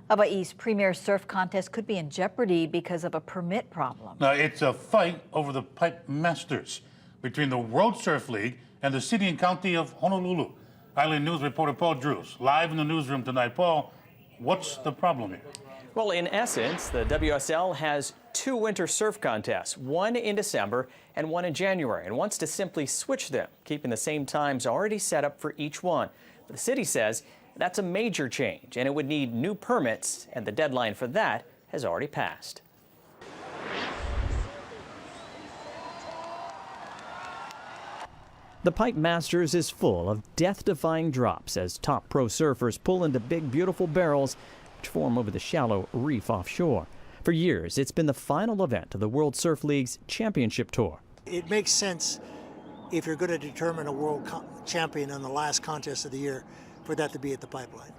Hawaii's premier surf contest could be in jeopardy because of a permit problem. Now, it's a fight over the Pipe Masters between the World Surf League and the city and county of Honolulu. Island News reporter Paul Drews, live in the newsroom tonight. Paul, what's the problem here? Well, in essence, the WSL has two winter surf contests, one in December and one in January, and wants to simply switch them, keeping the same times already set up for each one. But the city says that's a major change, and it would need new permits, and the deadline for that has already passed. The Pipe Masters is full of death-defying drops as top pro surfers pull into big, beautiful barrels which form over the shallow reef offshore. For years, it's been the final event of the World Surf League's championship tour. It makes sense if you're going to determine a world champion in the last contest of the year for that to be at the pipeline.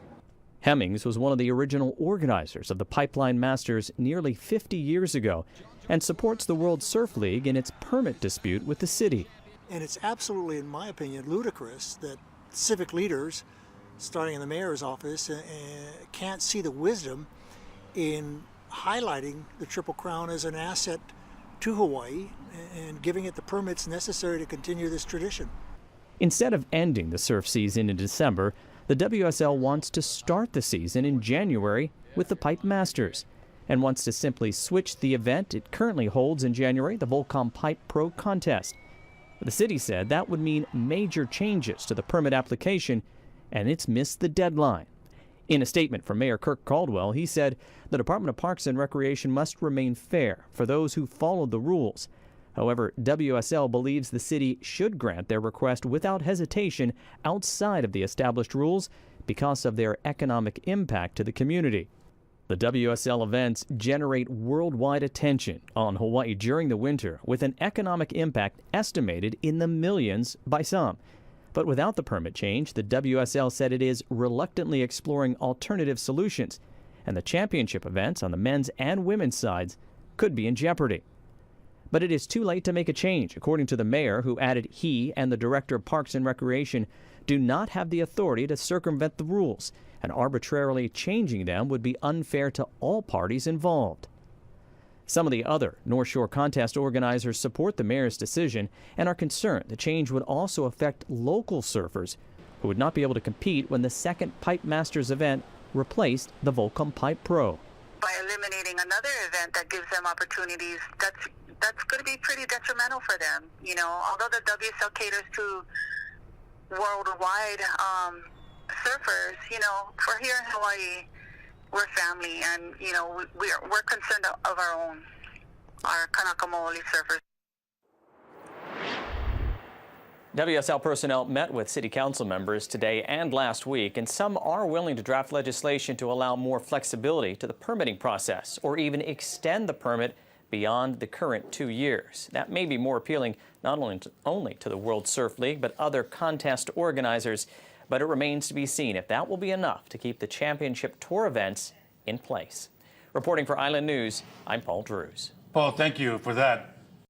Hemmings was one of the original organizers of the Pipeline Masters nearly 50 years ago and supports the World Surf League in its permit dispute with the city. And it's absolutely, in my opinion, ludicrous that civic leaders, starting in the mayor's office, can't see the wisdom in highlighting the Triple Crown as an asset to Hawaii and giving it the permits necessary to continue this tradition. Instead of ending the surf season in December, the WSL wants to start the season in January with the Pipe Masters and wants to simply switch the event it currently holds in January, the Volcom Pipe Pro Contest. The city said that would mean major changes to the permit application, and it's missed the deadline. In a statement from Mayor Kirk Caldwell, he said the Department of Parks and Recreation must remain fair for those who followed the rules. However, WSL believes the city should grant their request without hesitation outside of the established rules because of their economic impact to the community. The WSL events generate worldwide attention on Hawaii during the winter, with an economic impact estimated in the millions by some. But without the permit change, the WSL said it is reluctantly exploring alternative solutions, and the championship events on the men's and women's sides could be in jeopardy. But it is too late to make a change, according to the mayor, who added he and the director of Parks and Recreation do not have the authority to circumvent the rules, and arbitrarily changing them would be unfair to all parties involved. Some of the other North Shore contest organizers support the mayor's decision and are concerned the change would also affect local surfers who would not be able to compete when the second Pipe Masters event replaced the Volcom Pipe Pro. By eliminating another event that gives them opportunities, that's going to be pretty detrimental for them. You know, although the WSL caters to worldwide surfers, you know, for here in Hawaii, we're family, and you know we're concerned of our own, our Kanaka Maoli surfers. WSL personnel met with city council members today and last week, and some are willing to draft legislation to allow more flexibility to the permitting process or even extend the permit beyond the current 2 years. That may be more appealing not only to the World Surf League but other contest organizers. But it remains to be seen if that will be enough to keep the championship tour events in place. Reporting for Island News, I'm Paul Drews. Paul, thank you for that.